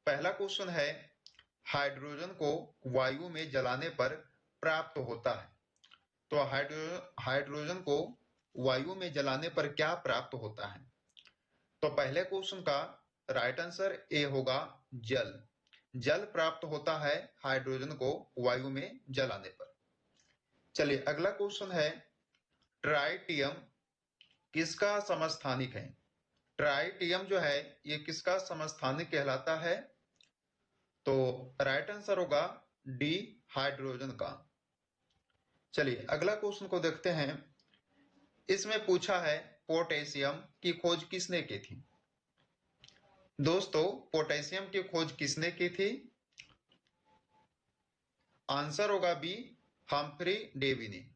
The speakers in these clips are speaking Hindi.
पहला क्वेश्चन है हाइड्रोजन को वायु में जलाने पर प्राप्त होता है। तो हाइड्रोजन को वायु में जलाने पर क्या प्राप्त होता है? तो पहले क्वेश्चन का राइट आंसर ए होगा जल। जल प्राप्त होता है हाइड्रोजन को वायु में जलाने पर। चलिए अगला क्वेश्चन है ट्राइटियम किसका समस्थानिक है? ट्राइटियम जो है ये किसका समस्थानिक कहलाता है? तो राइट आंसर होगा डी हाइड्रोजन का। चलिए अगला क्वेश्चन को देखते हैं। इसमें पूछा है पोटेशियम की खोज किसने की थी? दोस्तों पोटेशियम की खोज किसने की थी? आंसर होगा बी हम्फ्री डेवी ने।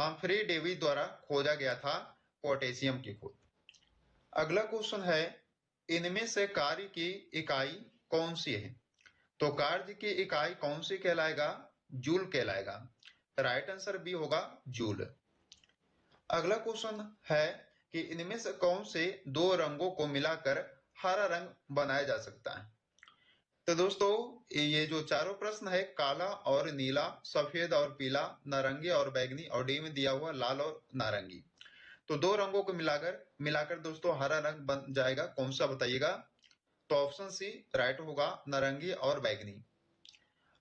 हम्फ्री डेवी द्वारा खोजा गया था पोटेशियम की खोज। अगला क्वेश्चन है इनमें से कार्य की इकाई कौन सी है? तो कार्य की इकाई कौन सी कहलाएगा? जूल कहलाएगा। राइट आंसर बी होगा जूल। अगला क्वेश्चन है कि इनमें से कौन से दो रंगों को मिलाकर हरा रंग बनाया जा सकता है? तो दोस्तों ये जो चारों प्रश्न है काला और नीला, सफेद और पीला, नारंगी और बैगनी और डी में दिया हुआ लाल और नारंगी। तो दो रंगों को मिलाकर दोस्तों हरा रंग बन जाएगा। कौन सा बताइएगा? तो ऑप्शन सी राइट होगा नारंगी और बैगनी।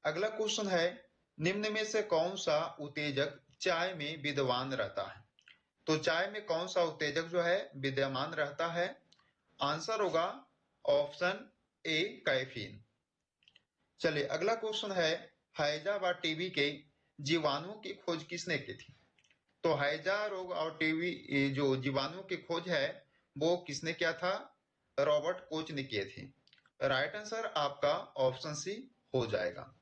अगला क्वेश्चन है निम्न में से कौन सा उत्तेजक चाय में विद्यमान रहता है? तो चाय में कौन सा उत्तेजक जो है विद्यमान रहता है? आंसर होगा ऑप्शन ए कैफीन। चलिए अगला क्वेश्चन है हैजा व टीबी के जीवाणुओं की खोज किसने की थी? तो हैजा रोग और टीबी जो जीवाणु की खोज है वो किसने किया था? रॉबर्ट कोच ने किए थे। राइट आंसर आपका ऑप्शन सी हो जाएगा।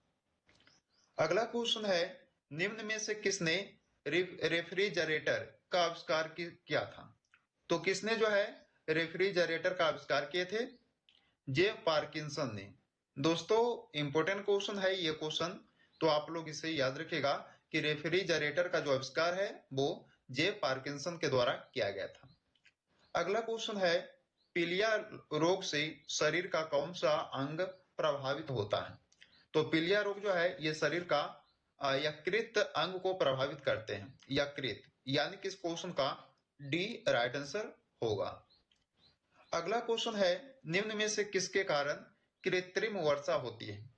अगला क्वेश्चन है निम्न में से किसने रेफ्रिजरेटर का आविष्कार किया था? तो किसने जो है रेफ्रिजरेटर का आविष्कार किए थे? जे पार्किंसन ने। दोस्तों इंपॉर्टेंट क्वेश्चन है ये क्वेश्चन, तो आप लोग इसे याद रखिएगा कि रेफ्रिजरेटर का जो आविष्कार है वो जे पार्किंसन के द्वारा किया गया था। अगला क्वेश्चन है पीलिया रोग से शरीर का कौन सा अंग प्रभावित होता है? तो पीलिया रोग जो है ये शरीर का यकृत अंग को प्रभावित करते हैं। यकृत यानी कि इस क्वेश्चन का डी राइट आंसर होगा। अगला क्वेश्चन है निम्न में से किसके कारण कृत्रिम वर्षा होती है?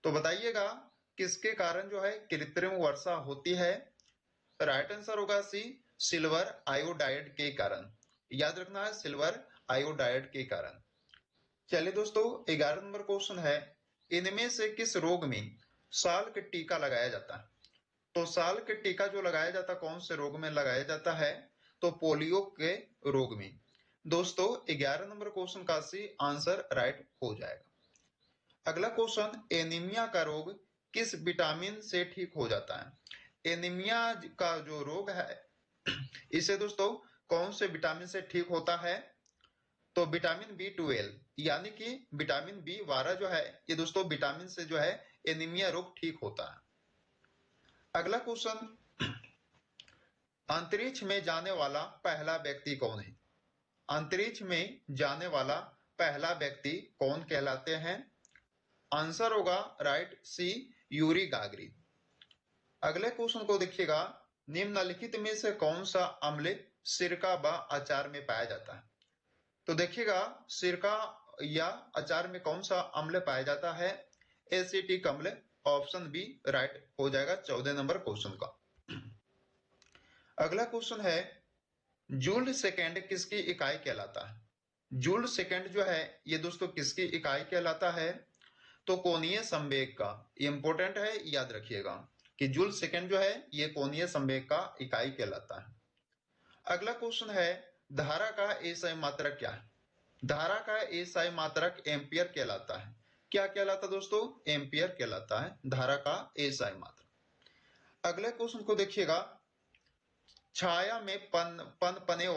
तो बताइएगा किसके कारण जो है कृत्रिम वर्षा होती है? राइट आंसर होगा सी सिल्वर आयोडाइड के कारण। याद रखना है सिल्वर आयोडाइड के कारण। चलिए दोस्तों 11 नंबर क्वेश्चन है इनमें से किस रोग में साल के टीका लगाया जाता है? तो साल के टीका जो लगाया जाता कौन से रोग में लगाया जाता है? तो पोलियो के रोग में। दोस्तों 11 नंबर क्वेश्चन का सी आंसर राइट हो जाएगा। अगला क्वेश्चन एनीमिया का रोग किस विटामिन से ठीक हो जाता है? एनीमिया का जो रोग है इसे दोस्तों कौन से विटामिन से ठीक होता है? तो विटामिन B12 यानी कि विटामिन B12 जो है ये दोस्तों विटामिन से जो है एनीमिया रोग ठीक होता है। अगला क्वेश्चन अंतरिक्ष में जाने वाला पहला व्यक्ति कौन है? अंतरिक्ष में जाने वाला पहला व्यक्ति कौन कहलाते हैं? आंसर होगा राइट सी यूरी गागरी। अगले क्वेश्चन को देखिएगा निम्नलिखित में से कौन सा अम्ल सिरका व अचार में पाया जाता है? तो देखिएगा सिरका या अचार में कौन सा अम्ल पाया जाता है? एसिटिक अम्ल। ऑप्शन बी राइट हो जाएगा 14 नंबर क्वेश्चन का। अगला क्वेश्चन है जूल सेकेंड किसकी इकाई कहलाता है? जूल सेकेंड जो है ये दोस्तों किसकी इकाई कहलाता है? तो कोणीय संवेग का। इंपॉर्टेंट है याद रखिएगा कि जूल सेकेंड जो है ये कोणीय संवेग का इकाई कहलाता है। अगला क्वेश्चन है धारा का एसआई मात्रक क्या है? धारा का एसआई मात्रक एम्पियर कहलाता है। क्या कहलाता दोस्तों? एम्पियर कहलाता है धारा का एसआई मात्रक। अगले क्वेश्चन को देखिएगा छाया में पनपने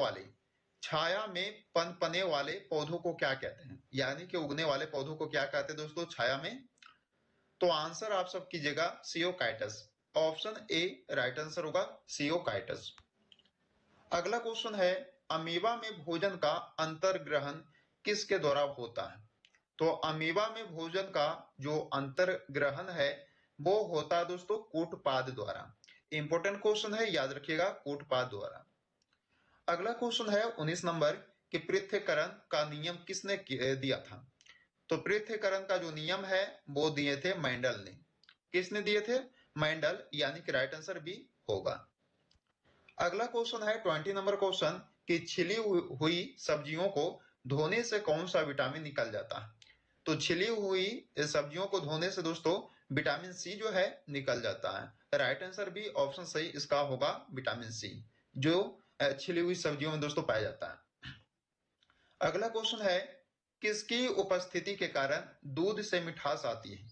वाले पौधों को क्या कहते हैं? यानी कि उगने वाले पौधों को क्या कहते हैं दोस्तों छाया में? तो आंसर आप सब कीजिएगा सियोकाइटस। ऑप्शन ए राइट आंसर होगा सियोकाइटस। अगला क्वेश्चन है अमीबा में भोजन का अंतर्ग्रहण किसके द्वारा होता है? तो अमीबा में भोजन का जो अंतर्ग्रहण है वो होता है दोस्तों कूटपाद द्वारा। इंपॉर्टेंट क्वेश्चन है, याद रखिएगा, कूटपाद द्वारा। अगला क्वेश्चन है 19 नंबर कि पृथक्करण का नियम किसने दिया था? तो पृथक्करण का जो नियम है वो दिए थे मेंडल ने। किसने दिए थे? मेंडल, यानी कि राइट आंसर बी होगा। अगला क्वेश्चन है 20 नंबर क्वेश्चन कि छिली हुई सब्जियों को धोने से कौन सा विटामिन निकल जाता है? तो छिली हुई सब्जियों को धोने से दोस्तों विटामिन सी जो है निकल जाता है। राइट आंसर भी ऑप्शन सही इसका होगा विटामिन सी, जो छिली हुई सब्जियों में दोस्तों पाया जाता है। अगला क्वेश्चन है किसकी उपस्थिति के कारण दूध से मिठास आती है?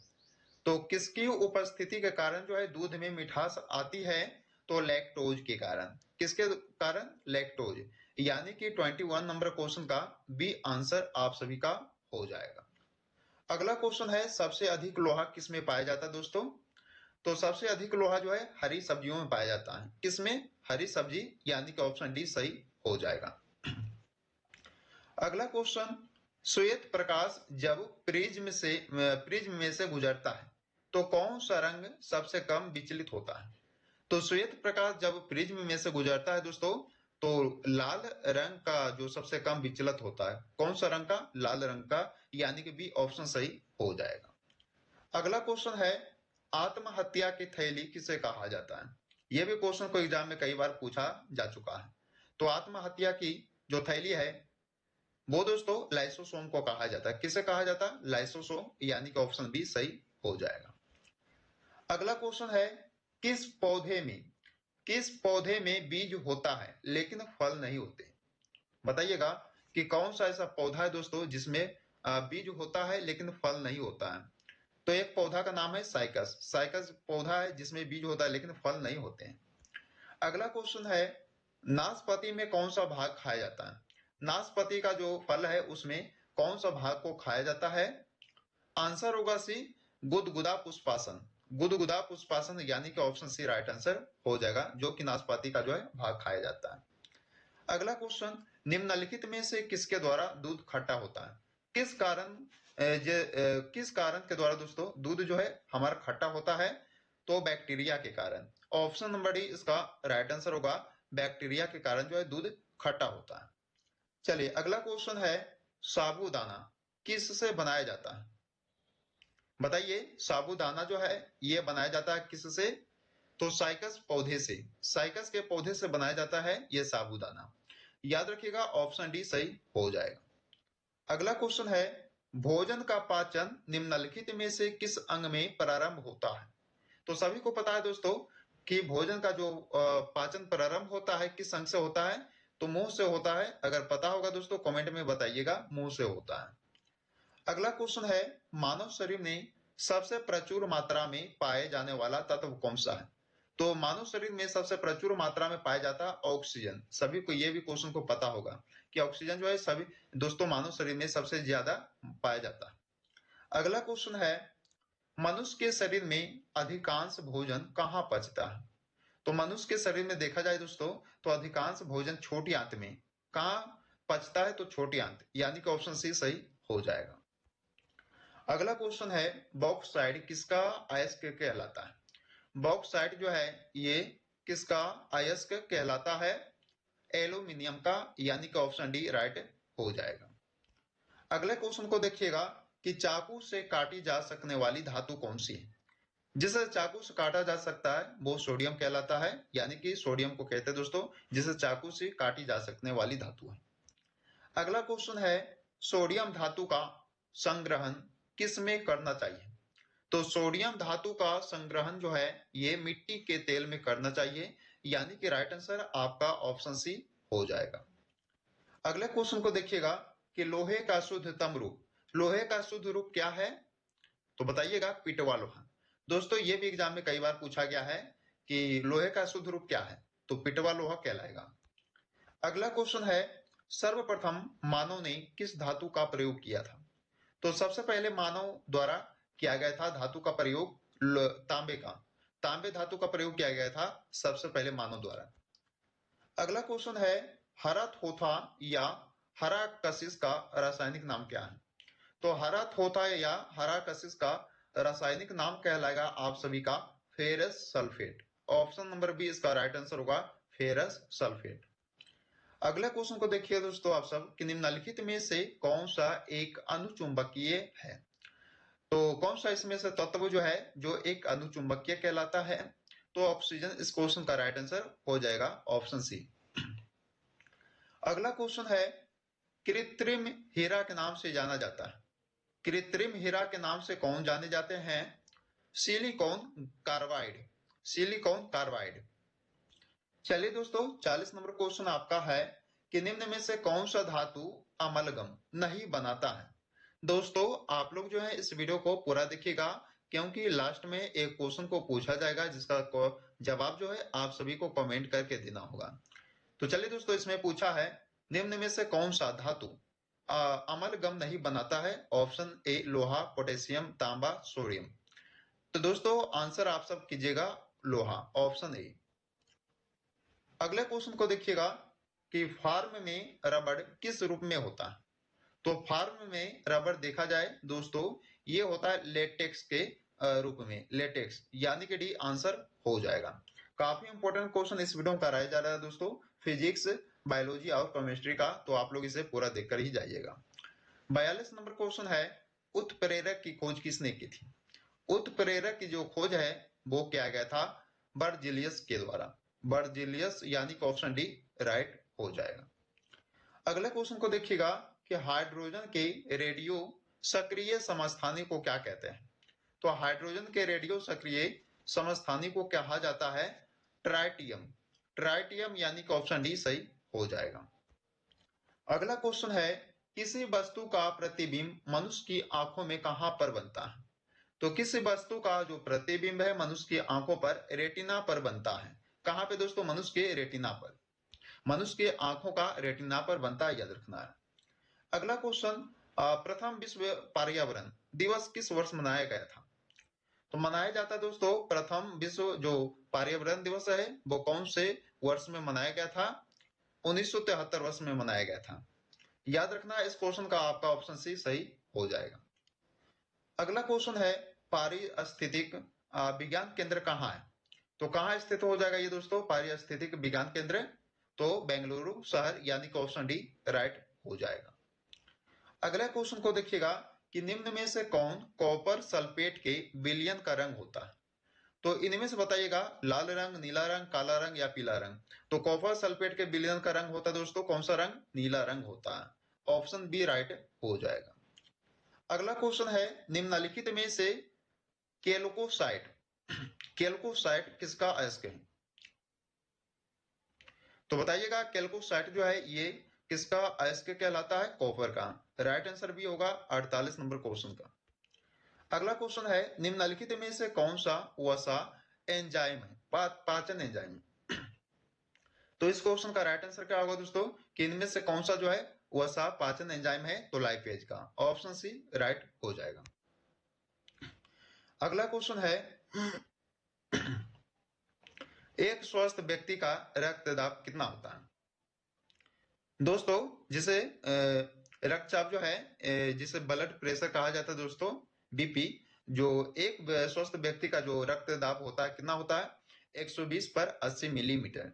तो किसकी उपस्थिति के कारण जो है दूध में मिठास आती है? तो लैक्टोज के कारण। किसके कारण? लैक्टोज। यानी कि 21 नंबर क्वेश्चन का बी आंसर आप सभी का हो जाएगा। अगला क्वेश्चन है सबसे अधिक लोहा किसमें पाया जाता है दोस्तों? तो सबसे अधिक लोहा जो है हरी सब्जियों में पाया जाता है। किसमें? हरी सब्जी, यानी कि ऑप्शन डी सही हो जाएगा। अगला क्वेश्चन, श्वेत प्रकाश जब प्रिज्म में से गुजरता है तो कौन सा रंग सबसे कम विचलित होता है? तो श्वेत प्रकाश जब प्रिज्म में से गुजरता है दोस्तों तो लाल रंग का जो सबसे कम विचलित होता है। कौन सा रंग का? लाल रंग का, यानी कि बी ऑप्शन सही हो जाएगा। अगला क्वेश्चन है आत्महत्या की थैली किसे कहा जाता है? यह भी क्वेश्चन को एग्जाम में कई बार पूछा जा चुका है। तो आत्महत्या की जो थैली है वो दोस्तों लाइसोसोम को कहा जाता है। किसे कहा जाता है? लाइसोसोम, यानी कि ऑप्शन बी सही हो जाएगा। अगला क्वेश्चन है किस पौधे में बीज होता है लेकिन फल नहीं होते? बताइएगा कि कौन सा ऐसा पौधा है दोस्तों जिसमें बीज होता है लेकिन फल नहीं होता है? तो एक पौधा का नाम है साइकस। साइकस पौधा है जिसमें बीज होता है लेकिन फल नहीं होते हैं। अगला क्वेश्चन है नाशपाती में कौन सा भाग खाया जाता है? नाशपाती का जो फल है उसमें कौन सा भाग को खाया जाता है? आंसर होगा सी गुदगुदा पुष्पासन। गुदगुदा पुष्पासन, यानी कि ऑप्शन सी राइट आंसर हो जाएगा, जो कि नाशपाती का जो है भाग खाया जाता है। अगला क्वेश्चन, निम्नलिखित में से किसके द्वारा दूध खट्टा होता है? किस कारण के द्वारा दोस्तों दूध जो है हमारा खट्टा होता है? तो बैक्टीरिया के कारण। ऑप्शन नंबर डी इसका राइट आंसर होगा, बैक्टीरिया के कारण जो है दूध खट्टा होता है। चलिए अगला क्वेश्चन है साबूदाना किससे बनाया जाता है? बताइए, साबूदाना जो है ये बनाया जाता है किससे? तो साइकस पौधे से। साइकस के पौधे से बनाया जाता है ये साबूदाना। याद रखिएगा ऑप्शन डी सही हो जाएगा। अगला क्वेश्चन है भोजन का पाचन निम्नलिखित में से किस अंग में प्रारंभ होता है? तो सभी को पता है दोस्तों कि भोजन का जो पाचन प्रारंभ होता है किस अंग से होता है? तो मुंह से होता है। अगर पता होगा दोस्तों कमेंट में बताइएगा, मुंह से होता है। अगला क्वेश्चन है मानव शरीर में सबसे प्रचुर मात्रा में पाए जाने वाला तत्व कौन सा है? तो मानव शरीर में सबसे प्रचुर मात्रा में पाया जाता है ऑक्सीजन। सभी को ये भी क्वेश्चन को पता होगा कि ऑक्सीजन जो है सभी दोस्तों मानव शरीर में सबसे ज्यादा पाया जाता है। अगला क्वेश्चन है मनुष्य के शरीर में अधिकांश भोजन कहाँ पचता है? तो मनुष्य के शरीर में देखा जाए दोस्तों तो अधिकांश भोजन छोटी आंत में कहाँ पचता है? तो छोटी आंत, यानी कि ऑप्शन सी सही हो जाएगा। अगला क्वेश्चन है बॉक्साइट किसका अयस्क कहलाता है? बॉक्साइट जो है ये किसका अयस्क कहलाता है? एल्यूमिनियम का, यानी कि ऑप्शन डी राइट हो जाएगा। अगले क्वेश्चन को देखिएगा कि चाकू से काटी जा सकने वाली धातु कौन सी है? जिसे चाकू से काटा जा सकता है वो सोडियम कहलाता है, यानी कि सोडियम को कहते हैं दोस्तों जिसे चाकू से काटी जा सकने वाली धातु है। अगला क्वेश्चन है सोडियम धातु का संग्रहण किस में करना चाहिए? तो सोडियम धातु का संग्रहण जो है ये मिट्टी के तेल में करना चाहिए, यानी कि राइट आंसर आपका ऑप्शन सी हो जाएगा। अगले क्वेश्चन को देखिएगा कि लोहे का शुद्धतम रूप, लोहे का शुद्ध रूप क्या है? तो बताइएगा पिटवा लोहा। दोस्तों ये भी एग्जाम में कई बार पूछा गया है कि लोहे का शुद्ध रूप क्या है? तो पिटवा लोहा कहलाएगा। अगला क्वेश्चन है सर्वप्रथम मानव ने किस धातु का प्रयोग किया था? तो सबसे पहले मानव द्वारा किया गया था धातु का प्रयोग तांबे का। तांबे धातु का प्रयोग किया गया था सबसे पहले मानव द्वारा। अगला क्वेश्चन है हरा थोथा या हरा कशिश का रासायनिक नाम क्या है? तो हरा थोथा या हरा कशिश का रासायनिक नाम कहलाएगा आप सभी का ferrous sulphate. Option number B इसका राइट आंसर होगा फेरस सल्फेट। अगला क्वेश्चन को देखिए दोस्तों आप सब कि निम्नलिखित में से कौन सा एक अनुचुंबकीय है। तो कौन सा इसमें से तत्व जो है जो एक अनुचुंबकीय कहलाता है। तो ऑक्सीजन इस क्वेश्चन का राइट आंसर हो जाएगा ऑप्शन सी। अगला क्वेश्चन है कृत्रिम हीरा के नाम से जाना जाता है। कृत्रिम हीरा के नाम से कौन जाने जाते हैं। Silicon carbide. Silicon carbide. चलिए दोस्तों 40 नंबर क्वेश्चन आपका है कि निम्न में से कौन सा धातु अमलगम नहीं बनाता है। दोस्तों आप लोग जो है इस वीडियो को पूरा देखिएगा क्योंकि लास्ट में एक क्वेश्चन को पूछा जाएगा जिसका जवाब जो है आप सभी को कमेंट करके देना होगा। तो चलिए दोस्तों इसमें पूछा है निम्न में से कौन सा धातु अमलगम नहीं बनाता है। ऑप्शन ए लोहा, पोटेशियम, तांबा, सोडियम। तो दोस्तों आंसर आप सब कीजिएगा लोहा, ऑप्शन ए। अगले क्वेश्चन को देखिएगा कि फार्म में रबड़ किस रूप में होता है। तो फार्म में रबड़ देखा जाए दोस्तों ये होता है लेटेक्स के रूप में, लेटेक्स यानी कि डी आंसर हो जाएगा। काफी इंपॉर्टेंट क्वेश्चन इस वीडियो में कराया जा रहा है दोस्तों, फिजिक्स, बायोलॉजी और केमिस्ट्री का, तो आप लोग इसे पूरा देखकर ही जाइएगा। 42 नंबर क्वेश्चन है उत्प्रेरक की खोज किसने की थी। उत्प्रेरक की जो खोज है वो किया गया था बर्जिलियस के द्वारा। बर्जिलियस यानी कि ऑप्शन डी राइट हो जाएगा। अगले क्वेश्चन को देखिएगा कि हाइड्रोजन के रेडियो सक्रिय समस्थानी को क्या कहते हैं। तो हाइड्रोजन के रेडियो सक्रिय समस्थानी को कहा जाता है ट्राइटियम। ट्राइटियम यानी कि ऑप्शन डी सही हो जाएगा। अगला क्वेश्चन है किसी वस्तु का प्रतिबिंब मनुष्य की आंखों में कहां पर बनता है। तो किसी वस्तु का जो प्रतिबिंब है मनुष्य की आंखों पर रेटिना पर बनता है। कहां पे दोस्तों, मनुष्य के रेटिना पर, मनुष्य के आंखों का रेटिना पर बनता है, याद रखना है। अगला क्वेश्चन प्रथम विश्व पर्यावरण दिवस किस वर्ष मनाया गया था। तो मनाया जाता है दोस्तों प्रथम विश्व जो पर्यावरण दिवस है वो कौन से वर्ष में मनाया गया था। 1973 वर्ष में मनाया गया था। याद रखना इस क्वेश्चन का आपका ऑप्शन सी सही हो जाएगा। अगला क्वेश्चन है पारिस्थितिक विज्ञान केंद्र कहाँ है। तो कहाँ स्थित हो जाएगा ये दोस्तों पारिस्थितिक विज्ञान केंद्र। तो बेंगलुरु शहर यानी कि ऑप्शन डी राइट हो जाएगा। अगला क्वेश्चन को देखिएगा कि निम्न में से कौन कॉपर सल्फेट के विलयन का रंग होता है। तो इनमें से बताइएगा लाल रंग, नीला रंग, काला रंग या पीला रंग। तो कॉपर सल्फेट के विलयन का रंग होता है दोस्तों कौन सा रंग, नीला रंग होता है। ऑप्शन बी राइट हो जाएगा। अगला क्वेश्चन है निम्नलिखित में से केल्कोसाइट केल्कोसाइट किसका अयस्क है। तो बताइएगा केल्कोसाइट जो है ये किसका अयस्क कहलाता है, कॉपर का। राइट आंसर भी होगा 48 नंबर क्वेश्चन का। अगला क्वेश्चन है निम्नलिखित में से कौन सा वसा एंजाइम है, पाचन एंजाइम। तो इस क्वेश्चन का राइट आंसर क्या होगा दोस्तों कि इनमें से कौन सा जो है वसा पाचन एंजाइम है। तो लाइपेज का, ऑप्शन सी राइट हो जाएगा। अगला क्वेश्चन है एक स्वस्थ व्यक्ति का रक्तदाब कितना होता है। दोस्तों जिसे रक्तचाप जो है जिसे ब्लड प्रेशर कहा जाता है दोस्तों, बीपी, जो एक स्वस्थ व्यक्ति का जो रक्तदाब होता है कितना होता है 120/80 मिलीमीटर।